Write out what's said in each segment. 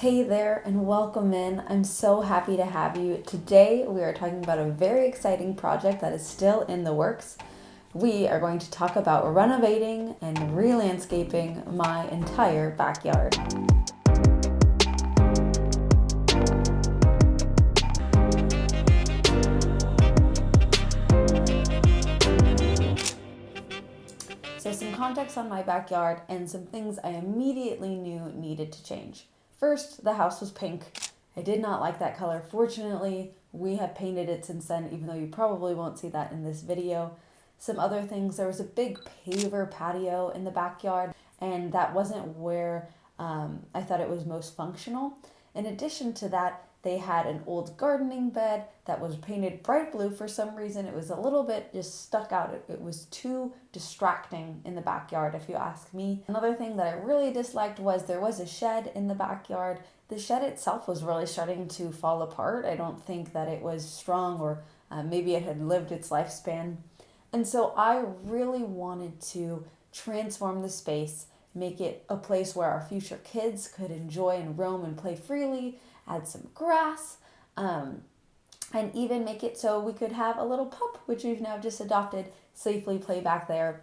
Hey there and welcome in. I'm so happy to have you. Today we are talking about a very exciting project that is still in the works. We are going to talk about renovating and re-landscaping my entire backyard. So some context on my backyard and some things I immediately knew needed to change. First, the house was pink. I did not like that color. Fortunately, we have painted it since then, even though you probably won't see that in this video. Some other things, there was a big paver patio in the backyard, and that wasn't where I thought it was most functional. In addition to that, they had an old gardening bed that was painted bright blue for some reason. It was a little bit just stuck out. It was too distracting in the backyard, if you ask me. Another thing that I really disliked was there was a shed in the backyard. The shed itself was really starting to fall apart. I don't think that it was strong, or maybe it had lived its lifespan. And so I really wanted to transform the space, make it a place where our future kids could enjoy and roam and play freely, add some grass, and even make it so we could have a little pup, which we've now just adopted, safely play back there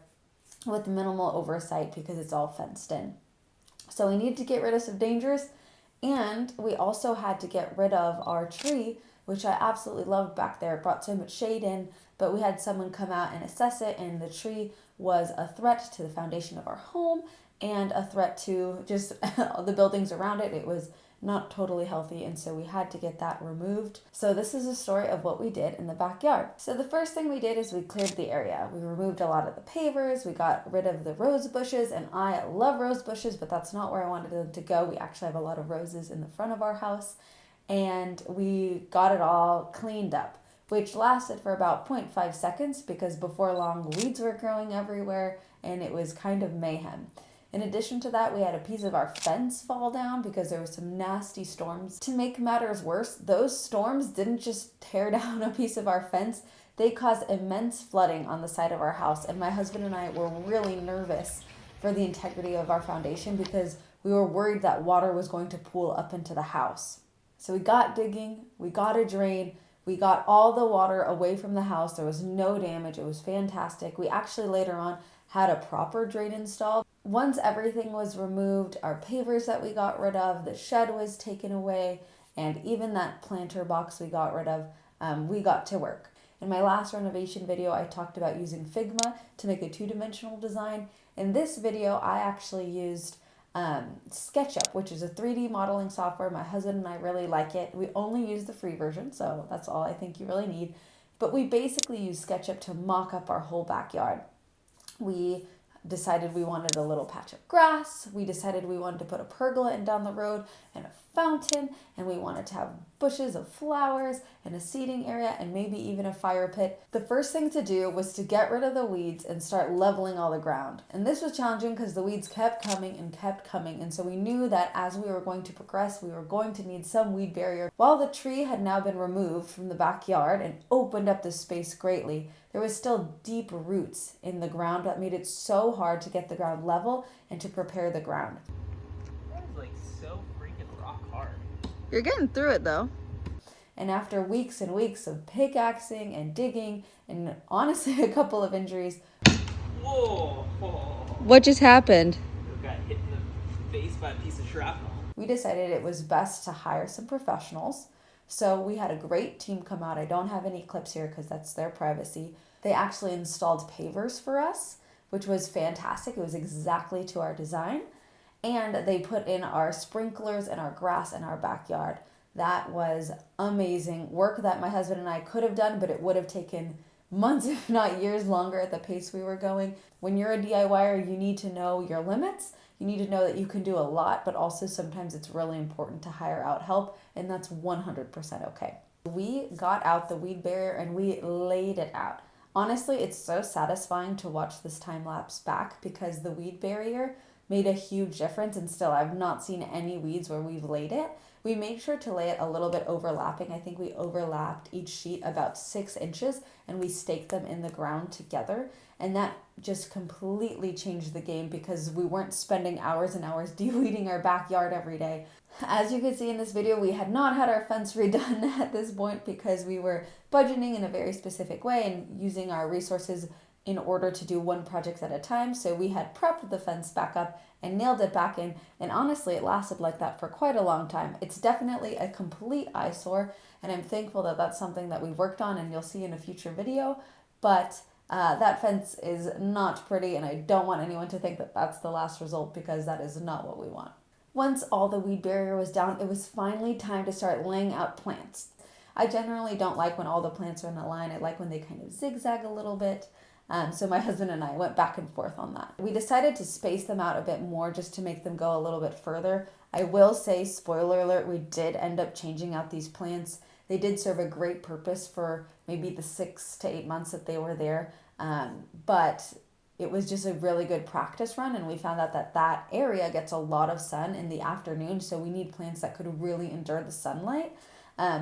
with minimal oversight because it's all fenced in. So we needed to get rid of some dangers, and we also had to get rid of our tree, which I absolutely loved back there. It brought so much shade in, but we had someone come out and assess it, and the tree was a threat to the foundation of our home and a threat to just the buildings around it. It was not totally healthy, and so we had to get that removed. So this is a story of what we did in the backyard. So the first thing we did is we cleared the area. We removed a lot of the pavers, we got rid of the rose bushes, and I love rose bushes, but that's not where I wanted them to go. We actually have a lot of roses in the front of our house, and we got it all cleaned up, which lasted for about 0.5 seconds because before long weeds were growing everywhere and it was kind of mayhem. In addition to that, we had a piece of our fence fall down because there were some nasty storms. To make matters worse, those storms didn't just tear down a piece of our fence, they caused immense flooding on the side of our house, and my husband and I were really nervous for the integrity of our foundation because we were worried that water was going to pool up into the house. So we got digging, we got a drain, we got all the water away from the house. There was no damage. It was fantastic. We actually later on had a proper drain installed. Once everything was removed, our pavers that we got rid of, the shed was taken away, and even that planter box we got rid of, we got to work. In my last renovation video, I talked about using Figma to make a two-dimensional design. In this video, I actually used SketchUp, which is a 3D modeling software. My husband and I really like it. We only use the free version, so that's all I think you really need. But we basically use SketchUp to mock up our whole backyard. We decided we wanted a little patch of grass. We decided we wanted to put a pergola in down the road and a fountain, and we wanted to have bushes of flowers and a seating area and maybe even a fire pit. The first thing to do was to get rid of the weeds and start leveling all the ground. And this was challenging because the weeds kept coming, and so we knew that as we were going to progress, we were going to need some weed barrier. While the tree had now been removed from the backyard and opened up the space greatly, there was still deep roots in the ground that made it so hard to get the ground level and to prepare the ground. That is like so freaking rock hard. You're getting through it though. And after weeks and weeks of pickaxing and digging and honestly a couple of injuries. Whoa! What just happened? You got hit in the face by a piece of shrapnel. We decided it was best to hire some professionals. So we had a great team come out. I don't have any clips here because that's their privacy. They actually installed pavers for us, which was fantastic. It was exactly to our design. And they put in our sprinklers and our grass in our backyard. That was amazing work that my husband and I could have done, but it would have taken months, if not years longer at the pace we were going. When you're a DIYer, you need to know your limits. You need to know that you can do a lot, but also sometimes it's really important to hire out help, and that's 100% okay. We got out the weed barrier and we laid it out. Honestly, it's so satisfying to watch this time lapse back because the weed barrier made a huge difference, and still I've not seen any weeds where we've laid it. We made sure to lay it a little bit overlapping. I think we overlapped each sheet about 6 inches, and we staked them in the ground together. And that just completely changed the game because we weren't spending hours and hours de-weeding our backyard every day. As you can see in this video, we had not had our fence redone at this point because we were budgeting in a very specific way and using our resources in order to do one project at a time. So we had prepped the fence back up and nailed it back in, and honestly it lasted like that for quite a long time. It's definitely a complete eyesore, and I'm thankful that that's something that we worked on and you'll see in a future video. But that fence is not pretty, and I don't want anyone to think that that's the last result, because that is not what we want. Once all the weed barrier was down, it was finally time to start laying out plants. I generally don't like when all the plants are in a line. I like when they kind of zigzag a little bit. So my husband and I went back and forth on that. We decided to space them out a bit more just to make them go a little bit further. I will say, spoiler alert, we did end up changing out these plants. They did serve a great purpose for maybe the 6 to 8 months that they were there. But it was just a really good practice run, and we found out that that area gets a lot of sun in the afternoon. So we need plants that could really endure the sunlight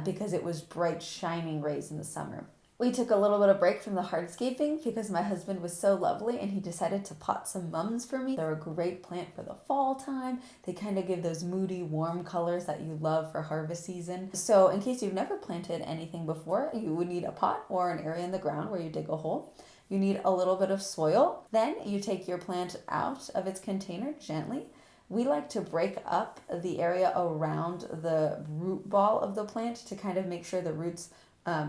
because it was bright, shining rays in the summer. We took a little bit of break from the hardscaping because my husband was so lovely and he decided to pot some mums for me. They're a great plant for the fall time. They kind of give those moody, warm colors that you love for harvest season. So in case you've never planted anything before, you would need a pot or an area in the ground where you dig a hole. You need a little bit of soil. Then you take your plant out of its container gently. We like to break up the area around the root ball of the plant to kind of make sure the roots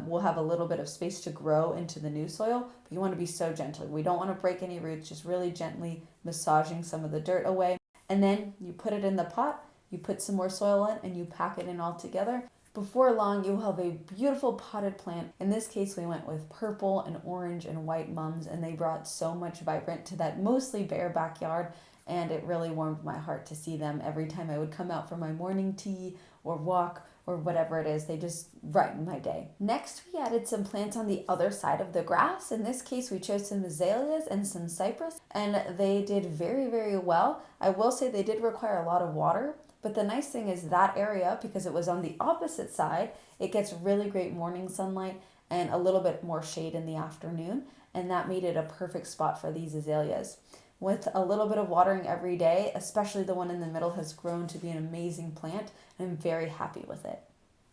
will have a little bit of space to grow into the new soil, but you want to be so gentle. We don't want to break any roots, just really gently massaging some of the dirt away. And then you put it in the pot, you put some more soil in, and you pack it in all together. Before long, you'll have a beautiful potted plant. In this case, we went with purple and orange and white mums, and they brought so much vibrant to that mostly bare backyard, and it really warmed my heart to see them every time I would come out for my morning tea or walk or whatever it is. They just brighten my day. Next, we added some plants on the other side of the grass. In this case, we chose some azaleas and some cypress, and they did very, very well. I will say they did require a lot of water, but the nice thing is that area, because it was on the opposite side, it gets really great morning sunlight and a little bit more shade in the afternoon, and that made it a perfect spot for these azaleas. With a little bit of watering every day, especially the one in the middle has grown to be an amazing plant, and I'm very happy with it.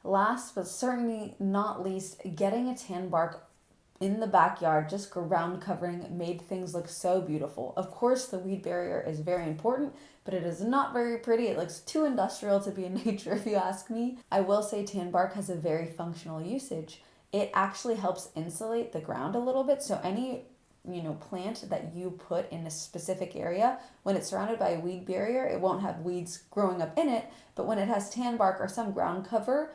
Last but certainly not least, getting a tan bark in the backyard, just ground covering, made things look so beautiful. Of course, the weed barrier is very important, but it is not very pretty. It looks too industrial to be in nature, if you ask me. I will say tan bark has a very functional usage. It actually helps insulate the ground a little bit, so any plant that you put in a specific area, when it's surrounded by a weed barrier, it won't have weeds growing up in it, but when it has tan bark or some ground cover,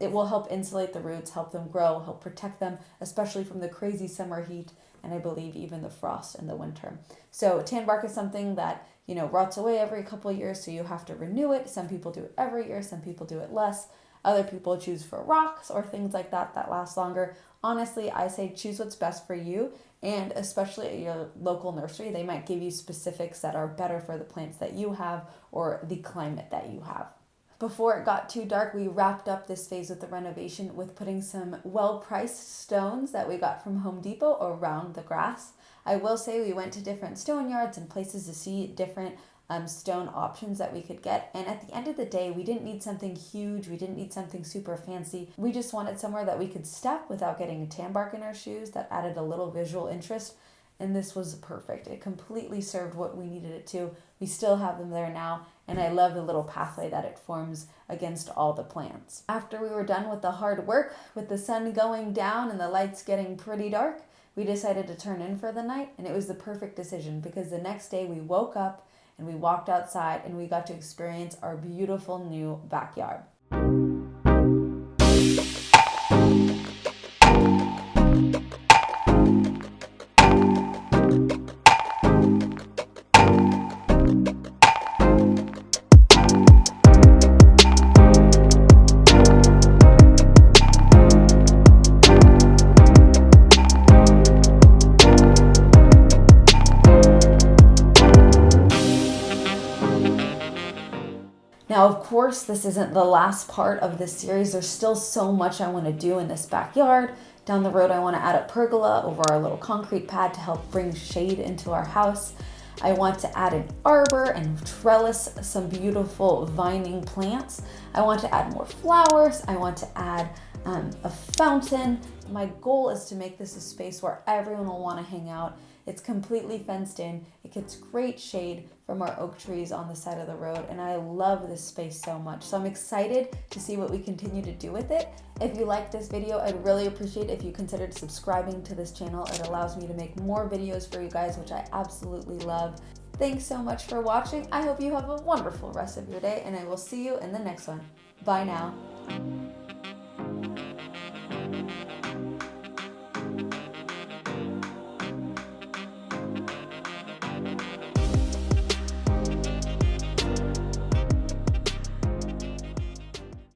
it will help insulate the roots, help them grow, help protect them, especially from the crazy summer heat, and I believe even the frost in the winter. So tan bark is something that, rots away every couple of years, so you have to renew it. Some people do it every year, some people do it less. Other people choose for rocks or things like that last longer. Honestly, I say choose what's best for you, and especially at your local nursery, they might give you specifics that are better for the plants that you have or the climate that you have. Before it got too dark, we wrapped up this phase with the renovation with putting some well-priced stones that we got from Home Depot around the grass. I will say we went to different stone yards and places to see different stone options that we could get, and at the end of the day, we didn't need something huge, we didn't need something super fancy. We just wanted somewhere that we could step without getting a tan bark in our shoes that added a little visual interest, and this was perfect. It completely served what we needed it to. We still have them there now, and I love the little pathway that it forms against all the plants. After we were done with the hard work, with the sun going down and the lights getting pretty dark, we decided to turn in for the night, and it was the perfect decision because the next day we woke up and we walked outside and we got to experience our beautiful new backyard. course, this isn't the last part of this series. There's still so much I want to do in this backyard. Down the road, I want to add a pergola over our little concrete pad to help bring shade into our house. I want to add an arbor and trellis some beautiful vining plants. I want to add more flowers. I want to add a fountain. My goal is to make this a space where everyone will want to hang out. It's completely fenced in. It gets great shade from our oak trees on the side of the road, and I love this space so much. So I'm excited to see what we continue to do with it. If you like this video, I'd really appreciate if you considered subscribing to this channel. It allows me to make more videos for you guys, which I absolutely love. Thanks so much for watching. I hope you have a wonderful rest of your day, and I will see you in the next one. Bye now.